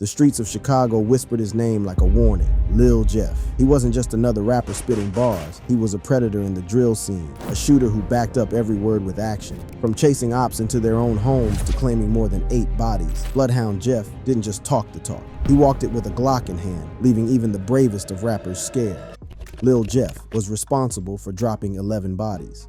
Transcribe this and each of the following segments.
The streets of Chicago whispered his name like a warning, Lil Jeff. He wasn't just another rapper spitting bars, he was a predator in the drill scene, a shooter who backed up every word with action. From chasing ops into their own homes to claiming more than 8 bodies, Bloodhound Jeff didn't just talk the talk. He walked it with a Glock in hand, leaving even the bravest of rappers scared. Lil Jeff was responsible for dropping 11 bodies.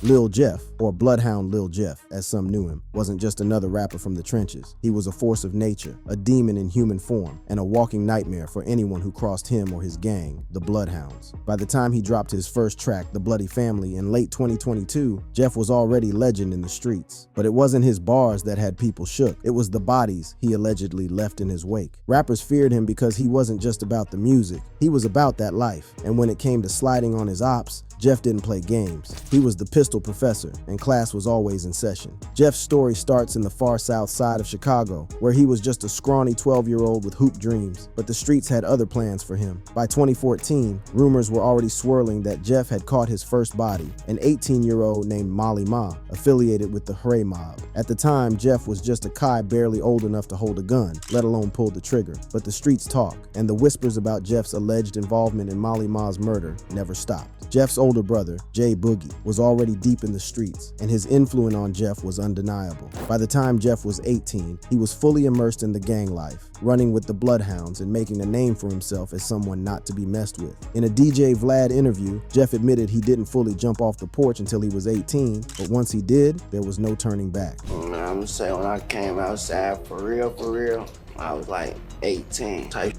Lil Jeff, or Bloodhound Lil Jeff, as some knew him, wasn't just another rapper from the trenches. He was a force of nature, a demon in human form, and a walking nightmare for anyone who crossed him or his gang, the Bloodhounds. By the time he dropped his first track, The Bloody Family, in late 2022, Jeff was already legend in the streets. But it wasn't his bars that had people shook, it was the bodies he allegedly left in his wake. Rappers feared him because he wasn't just about the music, he was about that life. And when it came to sliding on his ops, Jeff didn't play games. He was the pistol professor, and class was always in session. Jeff's story starts in the far south side of Chicago, where he was just a scrawny 12-year-old with hoop dreams, but the streets had other plans for him. By 2014, rumors were already swirling that Jeff had caught his first body, an 18-year-old named Molly Ma, affiliated with the Hray Mob. At the time, Jeff was just a Kai barely old enough to hold a gun, let alone pull the trigger. But the streets talk, and the whispers about Jeff's alleged involvement in Molly Ma's murder never stopped. Jeff's older brother, Jay Boogie, was already deep in the streets, and his influence on Jeff was undeniable. By the time Jeff was 18, he was fully immersed in the gang life, running with the Bloodhounds and making a name for himself as someone not to be messed with. In a DJ Vlad interview, Jeff admitted he didn't fully jump off the porch until he was 18, but once he did, there was no turning back. I'm gonna say when I came outside for real, I was like 18 type.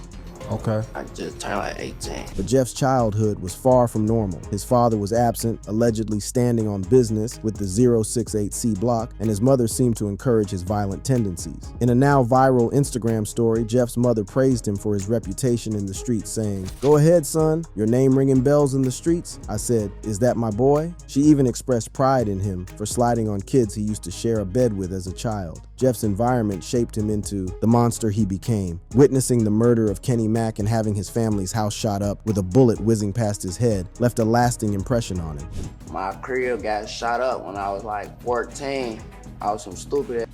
Okay. I just turned like 18. But Jeff's childhood was far from normal. His father was absent, allegedly standing on business with the 068C block, and his mother seemed to encourage his violent tendencies. In a now viral Instagram story, Jeff's mother praised him for his reputation in the streets, saying, "Go ahead, son, your name ringing bells in the streets." I said, "Is that my boy?" She even expressed pride in him for sliding on kids he used to share a bed with as a child. Jeff's environment shaped him into the monster he became. Witnessing the murder of Kenny Mack and having his family's house shot up with a bullet whizzing past his head left a lasting impression on him. My crib got shot up when I was like 14. I was some stupid ass.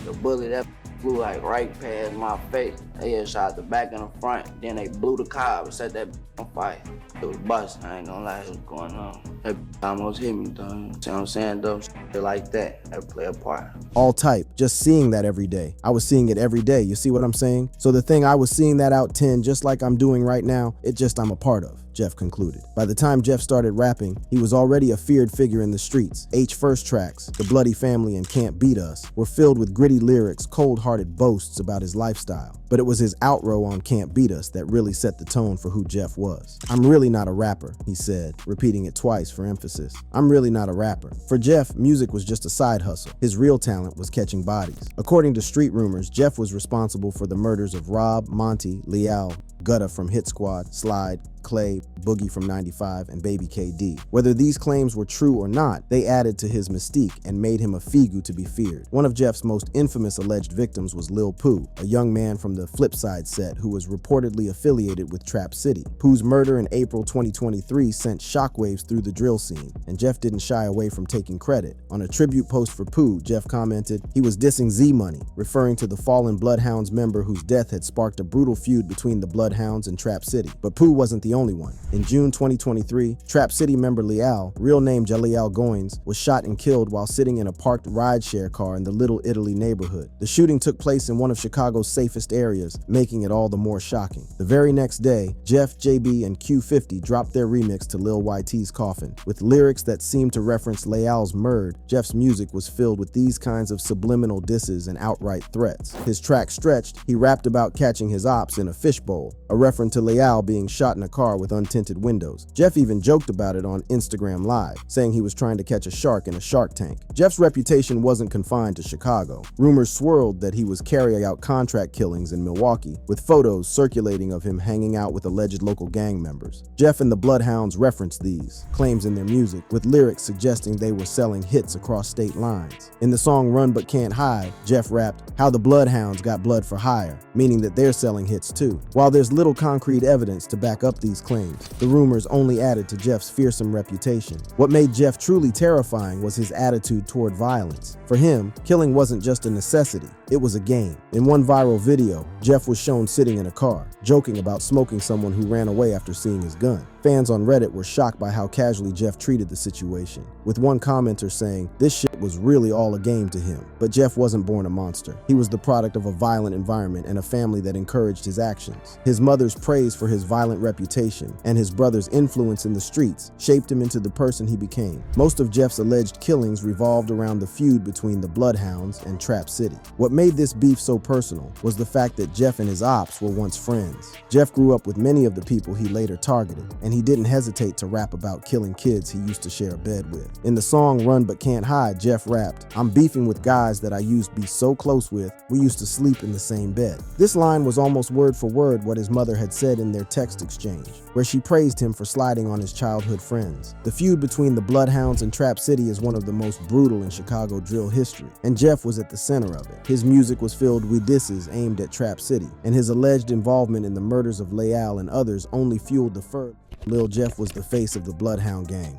The bullet that flew like right past my face. They had shot the back and the front. Then they blew the car and set that on fire. It was busting. I ain't gonna lie, it was going on. That almost hit me, though. See what I'm saying, though? Shit like that play a part. All type, just seeing that every day. I was seeing it every day, you see what I'm saying? So the thing I was seeing that out 10, just like I'm doing right now, it just I'm a part of, Jeff concluded. By the time Jeff started rapping, he was already a feared figure in the streets. H first tracks, The Bloody Family and Can't Beat Us, were filled with gritty lyrics, cold-hearted boasts about his lifestyle. But it was his outro on Can't Beat Us that really set the tone for who Jeff was. "I'm really not a rapper," he said, repeating it twice for emphasis. "I'm really not a rapper." For Jeff, music was just a side hustle. His real talent was catching bodies. According to street rumors, Jeff was responsible for the murders of Rob, Monty, Leal, Gutta from Hit Squad, Slide, Clay, Boogie from 95, and Baby KD. Whether these claims were true or not, they added to his mystique and made him a figu to be feared. One of Jeff's most infamous alleged victims was Lil Pooh, a young man from the Flipside set who was reportedly affiliated with Trap City. Pooh's murder in April 2023 sent shockwaves through the drill scene, and Jeff didn't shy away from taking credit. On a tribute post for Pooh, Jeff commented, he was dissing Z-Money, referring to the fallen Bloodhounds member whose death had sparked a brutal feud between the Bloodhounds and Trap City. But Pooh wasn't the only one. In June 2023, Trap City member Leal, real name Jaliel Goins, was shot and killed while sitting in a parked rideshare car in the Little Italy neighborhood. The shooting took place in one of Chicago's safest areas, making it all the more shocking. The very next day, Jeff, JB, and Q50 dropped their remix to Lil YT's Coffin. With lyrics that seemed to reference Leal's murder, Jeff's music was filled with these kinds of subliminal disses and outright threats. His track Stretched, he rapped about catching his ops in a fishbowl, a reference to Leal being shot in a car with untinted windows. Jeff even joked about it on Instagram Live, saying he was trying to catch a shark in a shark tank. Jeff's reputation wasn't confined to Chicago. Rumors swirled that he was carrying out contract killings in Milwaukee, with photos circulating of him hanging out with alleged local gang members. Jeff and the Bloodhounds referenced these claims in their music, with lyrics suggesting they were selling hits across state lines. In the song Run But Can't Hide, Jeff rapped, "How the Bloodhounds got blood for hire," meaning that they're selling hits too. While there's little concrete evidence to back up these claims, the rumors only added to Jeff's fearsome reputation. What made Jeff truly terrifying was his attitude toward violence. For him, killing wasn't just a necessity, It was a game. In one viral video, Jeff was shown sitting in a car, joking about smoking someone who ran away after seeing his gun. Fans on Reddit were shocked by how casually Jeff treated the situation, with one commenter saying this shit was really all a game to him. But Jeff wasn't born a monster. He was the product of a violent environment and a family that encouraged his actions. His mother's praise for his violent reputation and his brother's influence in the streets shaped him into the person he became. Most of Jeff's alleged killings revolved around the feud between the Bloodhounds and Trap City. What made this beef so personal was the fact that Jeff and his ops were once friends. Jeff grew up with many of the people he later targeted, and he didn't hesitate to rap about killing kids he used to share a bed with. In the song Run But Can't Hide, Jeff rapped, "I'm beefing with guys that I used to be so close with, we used to sleep in the same bed." This line was almost word for word what his mother had said in their text exchange, where she praised him for sliding on his childhood friends. The feud between the Bloodhounds and Trap City is one of the most brutal in Chicago drill history, and Jeff was at the center of it. His music was filled with disses aimed at Trap City, and his alleged involvement in the murders of Leal and others only fueled the fervor. Lil Jeff was the face of the Bloodhound gang.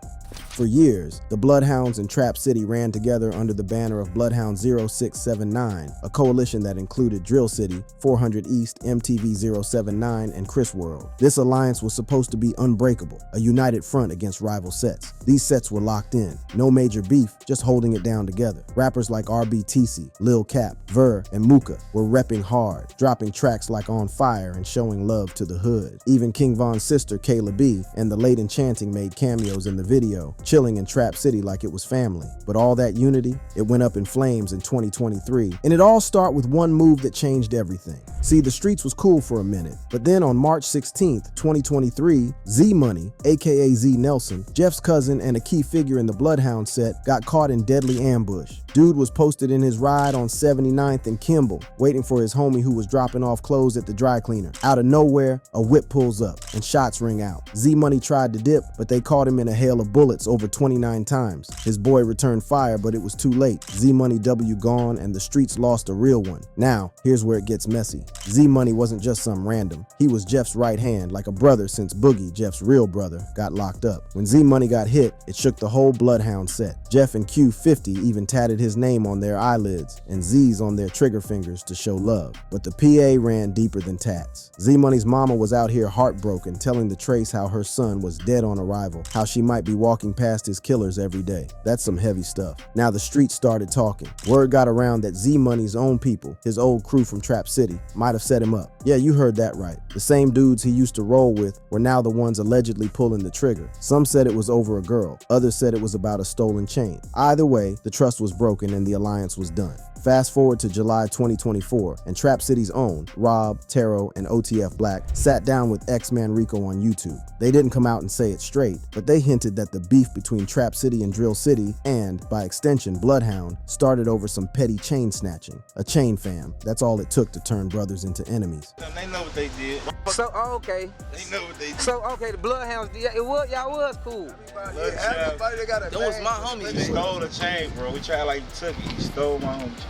For years, the Bloodhounds and Trap City ran together under the banner of Bloodhound 0679, a coalition that included Drill City, 400 East, MTV 079, and Chris World. This alliance was supposed to be unbreakable, a united front against rival sets. These sets were locked in, no major beef, just holding it down together. Rappers like RBTC, Lil Cap, Ver, and Mooka were repping hard, dropping tracks like On Fire and showing love to the hood. Even King Von's sister, Kayla B, and the Late Enchanting made cameos in the video, chilling in Trap City like it was family. But all that unity, it went up in flames in 2023. And it all started with one move that changed everything. See, the streets was cool for a minute, but then on March 16th, 2023, Z Money, aka Z Nelson, Jeff's cousin and a key figure in the Bloodhound set, got caught in deadly ambush. Dude was posted in his ride on 79th and Kimball, waiting for his homie who was dropping off clothes at the dry cleaner. Out of nowhere, a whip pulls up and shots ring out. Z Money tried to dip, but they caught him in a hail of bullets over 29 times. His boy returned fire, but it was too late. Z Money W gone and the streets lost a real one. Now, here's where it gets messy. Z Money wasn't just some random. He was Jeff's right hand, like a brother since Boogie, Jeff's real brother, got locked up. When Z Money got hit, it shook the whole Bloodhound set. Jeff and Q50 even tatted his name on their eyelids and Z's on their trigger fingers to show love. But the PA ran deeper than tats. Z Money's mama was out here heartbroken, telling the Trace how her son was dead on arrival, how she might be walking past his killers every day. That's some heavy stuff. Now the streets started talking. Word got around that Z Money's own people, his old crew from Trap City, might have set him up. Yeah, you heard that right. The same dudes he used to roll with were now the ones allegedly pulling the trigger. Some said it was over a girl. Others said it was about a stolen chain. Either way, the trust was broken and the alliance was done. Fast forward to July 2024, and Trap City's own Rob, Taro, and OTF Black sat down with X-Man Rico on YouTube. They didn't come out and say it straight, but they hinted that the beef between Trap City and Drill City, and, by extension, Bloodhound, started over some petty chain snatching. A chain fam. That's all it took to turn brothers into enemies. They know what they did. So, okay. They know what they did. So, okay, the Bloodhounds, yeah, y'all was cool. Everybody that got a That was my homie. He stole the chain, bro. We tried like he took it. He stole my homie chain.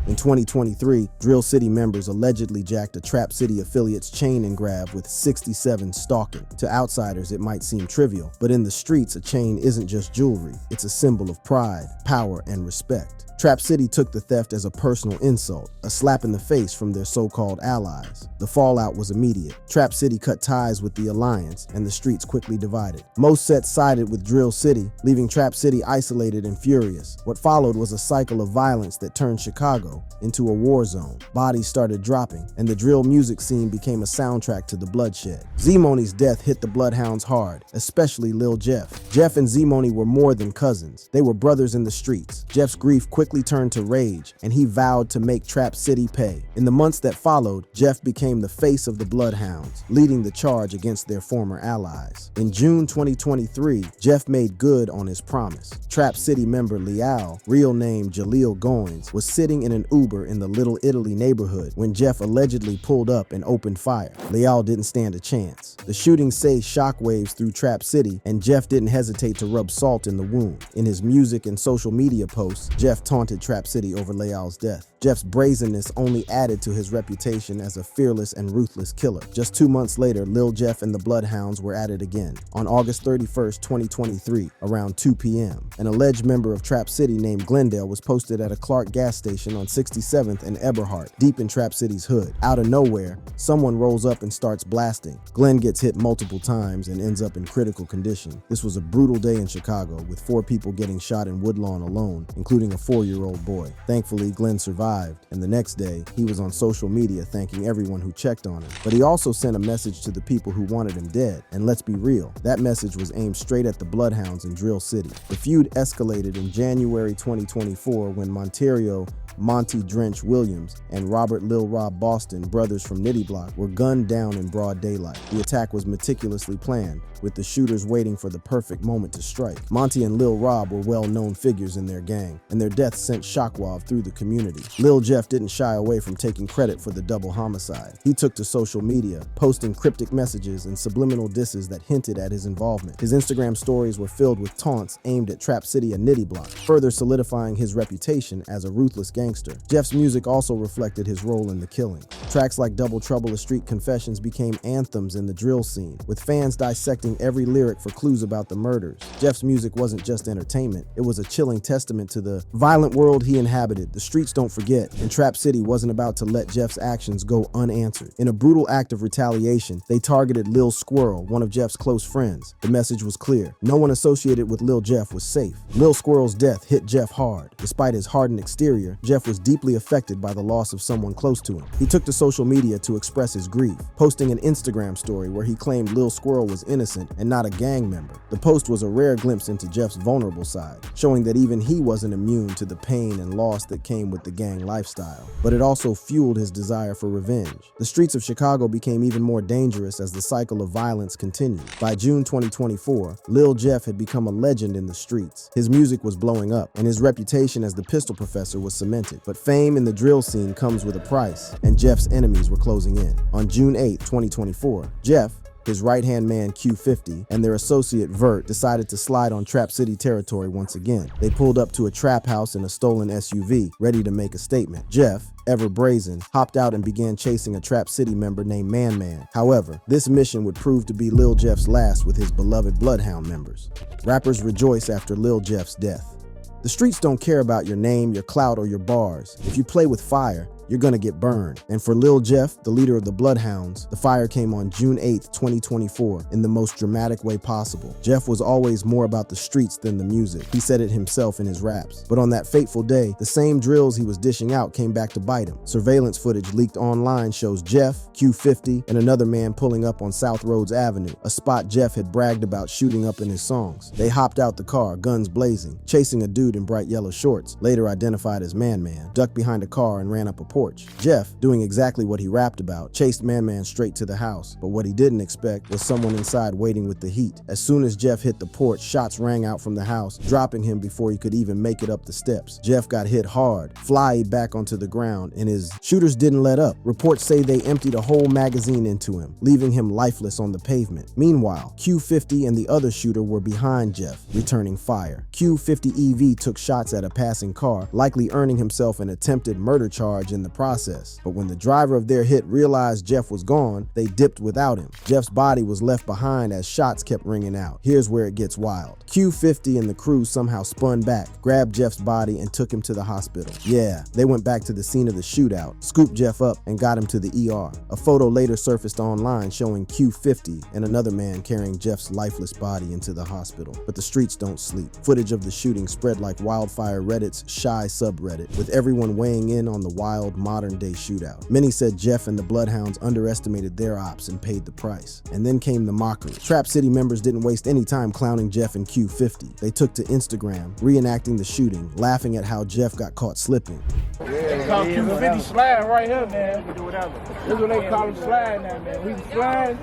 In 2023, Drill City members allegedly jacked a Trap City affiliate's chain and grab with 67 stalking. To outsiders, it might seem trivial, but in the streets, a chain isn't just jewelry. It's a symbol of pride, power, and respect. Trap City took the theft as a personal insult, a slap in the face from their so-called allies. The fallout was immediate. Trap City cut ties with the alliance, and the streets quickly divided. Most sets sided with Drill City, leaving Trap City isolated and furious. What followed was a cycle of violence that turned Chicago into a war zone. Bodies started dropping, and the drill music scene became a soundtrack to the bloodshed. Z-Money's death hit the Bloodhounds hard, especially Lil Jeff. Jeff and Z-Money were more than cousins. They were brothers in the streets. Jeff's grief quickly turned to rage, and he vowed to make Trap City pay. In the months that followed, Jeff became the face of the Bloodhounds, leading the charge against their former allies. In June 2023, Jeff made good on his promise. Trap City member Leal, real name Jaleel Goins, was sitting in an Uber in the Little Italy neighborhood when Jeff allegedly pulled up and opened fire. Leal didn't stand a chance. The shooting saved shockwaves through Trap City, and Jeff didn't hesitate to rub salt in the wound. In his music and social media posts, Jeff taunted Trap City over Leal's death. Jeff's brazenness only added to his reputation as a fearless and ruthless killer. Just 2 months later, Lil Jeff and the Bloodhounds were at it again. On August 31st, 2023, around 2 p.m., an alleged member of Trap City named Glendale was posted at a Clark gas station on 67th and Eberhart, deep in Trap City's hood. Out of nowhere, someone rolls up and starts blasting. Glenn gets hit multiple times and ends up in critical condition. This was a brutal day in Chicago, with 4 people getting shot in Woodlawn alone, including a 4-year-old boy. Thankfully, Glenn survived, and the next day, he was on social media thanking everyone who checked on him. But he also sent a message to the people who wanted him dead. And let's be real, that message was aimed straight at the Bloodhounds in Drill City. The feud escalated in January 2024 when Monty Drench Williams and Robert Lil Rob Boston, brothers from Nitty Block, were gunned down in broad daylight. The attack was meticulously planned, with the shooters waiting for the perfect moment to strike. Monty and Lil Rob were well-known figures in their gang, and their deaths sent shockwaves through the community. Lil Jeff didn't shy away from taking credit for the double homicide. He took to social media, posting cryptic messages and subliminal disses that hinted at his involvement. His Instagram stories were filled with taunts aimed at Trap City and Nitty Block, further solidifying his reputation as a ruthless gangster. Jeff's music also reflected his role in the killing. Tracks like Double Trouble, A Street Confessions became anthems in the drill scene, with fans dissecting every lyric for clues about the murders. Jeff's music wasn't just entertainment, it was a chilling testament to the violent world he inhabited. The streets don't forget, and Trap City wasn't about to let Jeff's actions go unanswered. In a brutal act of retaliation, they targeted Lil Squirrel, one of Jeff's close friends. The message was clear: no one associated with Lil Jeff was safe. Lil Squirrel's death hit Jeff hard. Despite his hardened exterior, Jeff was deeply affected by the loss of someone close to him. He took to social media to express his grief, posting an Instagram story where he claimed Lil Squirrel was innocent and not a gang member. The post was a rare glimpse into Jeff's vulnerable side, showing that even he wasn't immune to the pain and loss that came with the gang lifestyle. But it also fueled his desire for revenge. The streets of Chicago became even more dangerous as the cycle of violence continued. By June 2024, Lil Jeff had become a legend in the streets. His music was blowing up, and his reputation as the Pistol Professor was cemented. But fame in the drill scene comes with a price, and Jeff's enemies were closing in. On June 8, 2024, Jeff, his right-hand man Q50, and their associate Vert decided to slide on Trap City territory once again. They pulled up to a trap house in a stolen SUV, ready to make a statement. Jeff, ever brazen, hopped out and began chasing a Trap City member named Man Man. However, this mission would prove to be Lil Jeff's last with his beloved Bloodhound members. Rappers rejoice after Lil Jeff's death. The streets don't care about your name, your clout, or your bars. If you play with fire, you're gonna get burned. And for Lil Jeff, the leader of the Bloodhounds, the fire came on June 8th, 2024, in the most dramatic way possible. Jeff was always more about the streets than the music. He said it himself in his raps. But on that fateful day, the same drills he was dishing out came back to bite him. Surveillance footage leaked online shows Jeff, Q50, and another man pulling up on South Rhodes Avenue, a spot Jeff had bragged about shooting up in his songs. They hopped out the car, guns blazing, chasing a dude in bright yellow shorts, later identified as Man Man, ducked behind a car and ran up a porch. Jeff, doing exactly what he rapped about, chased Man Man straight to the house, but what he didn't expect was someone inside waiting with the heat. As soon as Jeff hit the porch, shots rang out from the house, dropping him before he could even make it up the steps. Jeff got hit hard, flying back onto the ground, and his shooters didn't let up. Reports say they emptied a whole magazine into him, leaving him lifeless on the pavement. Meanwhile, Q50 and the other shooter were behind Jeff, returning fire. Q50 EV took shots at a passing car, likely earning himself an attempted murder charge in the process. But when the driver of their hit realized Jeff was gone, they dipped without him. Jeff's body was left behind as shots kept ringing out. Here's where it gets wild. Q50 and the crew somehow spun back, grabbed Jeff's body, and took him to the hospital. Yeah, they went back to the scene of the shootout, scooped Jeff up, and got him to the ER. A photo later surfaced online showing Q50 and another man carrying Jeff's lifeless body into the hospital. But the streets don't sleep. Footage of the shooting spread like wildfire Reddit's Shy subreddit, with everyone weighing in on the wild modern-day shootout. Many said Jeff and the Bloodhounds underestimated their ops and paid the price. And then came the mockery. Trap City members didn't waste any time clowning Jeff and Q50. They took to Instagram, reenacting the shooting, laughing at how Jeff got caught slipping. It's called Q50 slide right here, man. We do whatever. This is what they call him slide now, man. We slide,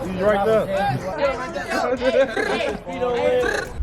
he's right there.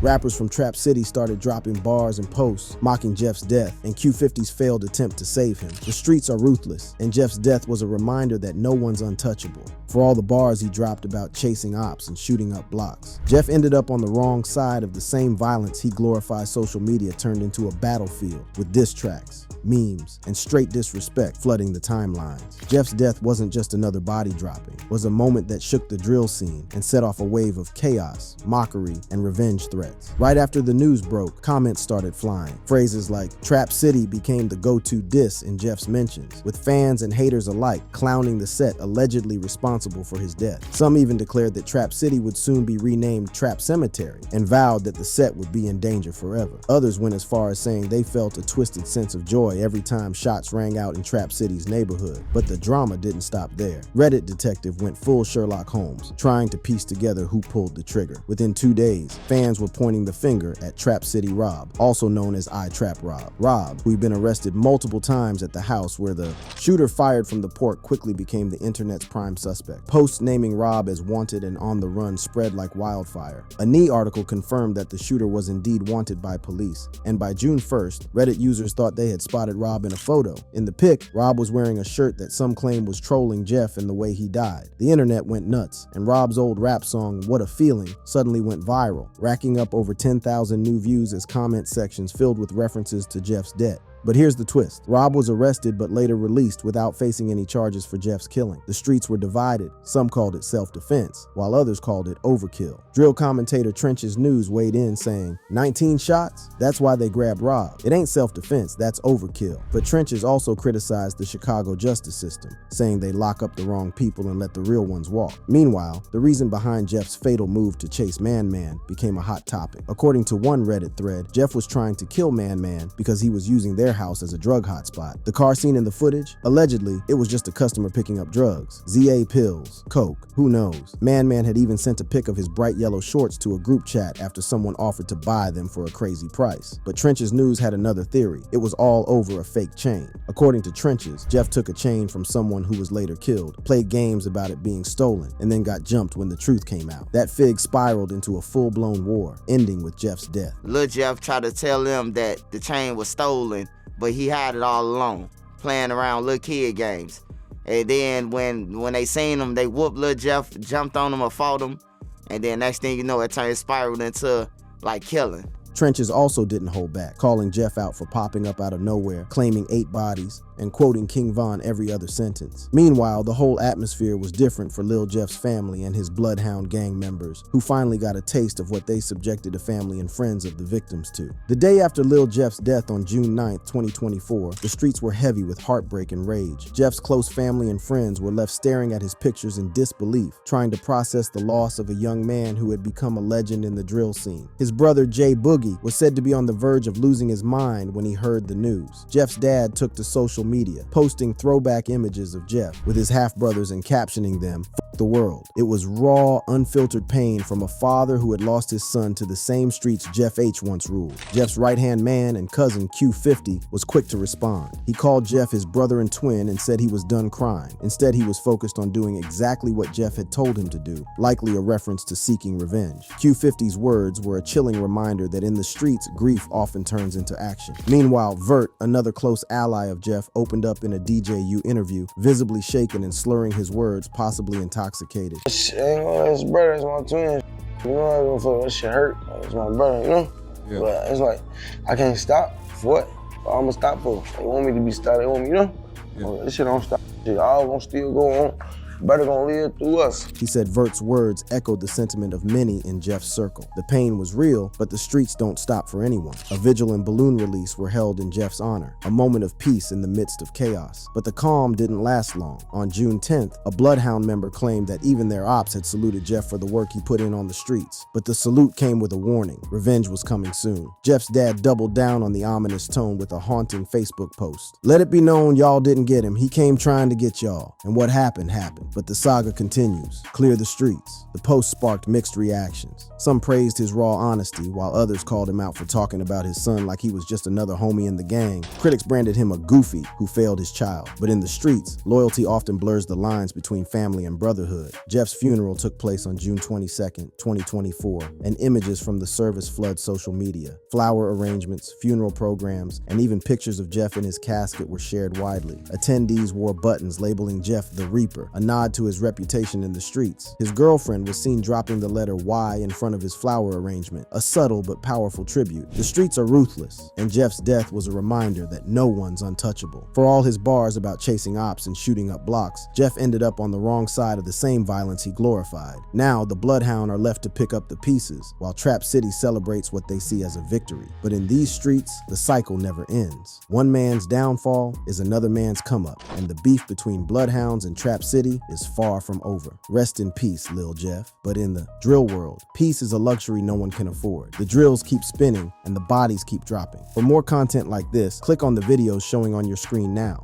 Rappers from Trap City started dropping bars and posts, mocking Jeff's death and Q50's failed attempt to save him. The streets are ruthless, and Jeff's death was a reminder that no one's untouchable. For all the bars he dropped about chasing ops and shooting up blocks, Jeff ended up on the wrong side of the same violence he glorified social media turned into a battlefield with diss tracks. memes, and straight disrespect flooding the timelines. Jeff's death wasn't just another body dropping, it was a moment that shook the drill scene and set off a wave of chaos, mockery, and revenge threats. Right after the news broke, comments started flying. Phrases like Trap City became the go-to diss in Jeff's mentions, with fans and haters alike clowning the set allegedly responsible for his death. Some even declared that Trap City would soon be renamed Trap Cemetery and vowed that the set would be in danger forever. Others went as far as saying they felt a twisted sense of joy every time shots rang out in Trap City's neighborhood. But the drama didn't stop there. Reddit detective went full Sherlock Holmes, trying to piece together who pulled the trigger. Within 2 days, fans were pointing the finger at Trap City Rob, also known as iTrap Rob. Rob, who'd been arrested multiple times at the house where the shooter fired from the port, quickly became the internet's prime suspect. Posts naming Rob as wanted and on the run spread like wildfire. A Knee article confirmed that the shooter was indeed wanted by police, and by June 1st, Reddit users thought they had spotted Rob in a photo. In the pic, Rob was wearing a shirt that some claim was trolling Jeff and the way he died. The internet went nuts, and Rob's old rap song, What a Feeling, suddenly went viral, racking up over 10,000 new views as comment sections filled with references to Jeff's death. But here's the twist. Rob was arrested but later released without facing any charges for Jeff's killing. The streets were divided. Some called it self-defense, while others called it overkill. Drill commentator Trenches News weighed in saying, 19 shots? That's why they grabbed Rob. It ain't self-defense, that's overkill. But Trenches also criticized the Chicago justice system, saying they lock up the wrong people and let the real ones walk. Meanwhile, the reason behind Jeff's fatal move to chase Man Man became a hot topic. According to one Reddit thread, Jeff was trying to kill Man Man because he was using their house as a drug hotspot. The car seen in the footage? Allegedly, it was just a customer picking up drugs. ZA pills, coke, who knows? Man Man had even sent a pic of his bright yellow shorts to a group chat after someone offered to buy them for a crazy price. But Trenches News had another theory. It was all over a fake chain. According to Trenches, Jeff took a chain from someone who was later killed, played games about it being stolen, and then got jumped when the truth came out. That fig spiraled into a full-blown war, ending with Jeff's death. Lil Jeff tried to tell them that the chain was stolen, but he had it all along, playing around little kid games. And then when they seen him, they whooped Lil Jeff, jumped on him or fought him, and then next thing you know, it spiraled into like killing. Trenches also didn't hold back, calling Jeff out for popping up out of nowhere, claiming 8 bodies, and quoting King Von every other sentence. Meanwhile, the whole atmosphere was different for Lil Jeff's family and his Bloodhound gang members, who finally got a taste of what they subjected the family and friends of the victims to. The day after Lil Jeff's death on June 9th, 2024, the streets were heavy with heartbreak and rage. Jeff's close family and friends were left staring at his pictures in disbelief, trying to process the loss of a young man who had become a legend in the drill scene. His brother Jay Boogie was said to be on the verge of losing his mind when he heard the news. Jeff's dad took to social media, posting throwback images of Jeff with his half-brothers and captioning them, "F the world." It was raw, unfiltered pain from a father who had lost his son to the same streets Jeff H. once ruled. Jeff's right-hand man and cousin Q50 was quick to respond. He called Jeff his brother and twin and said he was done crying. Instead, he was focused on doing exactly what Jeff had told him to do, likely a reference to seeking revenge. Q50's words were a chilling reminder that in the streets, grief often turns into action. Meanwhile, Vert, another close ally of Jeff, opened up in a DJU interview, visibly shaken and slurring his words, possibly intoxicated. Shit, his brother is my twin. You know, I don't feel that shit hurt. It's my brother, you know? Yeah. But it's like, I can't stop. For what? I'm gonna stop for. They want me to be stopped. They want me, you know? Yeah. Well, this shit don't stop. Shit all gonna still go on. Brother gonna live through us. He said Vert's words echoed the sentiment of many in Jeff's circle. The pain was real, but the streets don't stop for anyone. A vigil and balloon release were held in Jeff's honor, a moment of peace in the midst of chaos. But the calm didn't last long. On June 10th, a Bloodhound member claimed that even their ops had saluted Jeff for the work he put in on the streets. But the salute came with a warning. Revenge was coming soon. Jeff's dad doubled down on the ominous tone with a haunting Facebook post. "Let it be known y'all didn't get him. He came trying to get y'all. And what happened, happened. But the saga continues. Clear the streets." The post sparked mixed reactions. Some praised his raw honesty, while others called him out for talking about his son like he was just another homie in the gang. Critics branded him a goofy who failed his child. But in the streets, loyalty often blurs the lines between family and brotherhood. Jeff's funeral took place on June 22nd, 2024, and images from the service flood social media. Flower arrangements, funeral programs, and even pictures of Jeff in his casket were shared widely. Attendees wore buttons labeling Jeff the Reaper, a nod nod to his reputation in the streets. His girlfriend was seen dropping the letter Y in front of his flower arrangement, a subtle but powerful tribute. The streets are ruthless, and Jeff's death was a reminder that no one's untouchable. For all his bars about chasing ops and shooting up blocks, Jeff ended up on the wrong side of the same violence he glorified. Now, the Bloodhound are left to pick up the pieces, while Trap City celebrates what they see as a victory. But in these streets, the cycle never ends. One man's downfall is another man's come up, and the beef between Bloodhounds and Trap City is far from over. Rest in peace, Lil Jeff. But in the drill world, peace is a luxury no one can afford. The drills keep spinning and the bodies keep dropping. For more content like this, click on the videos showing on your screen now.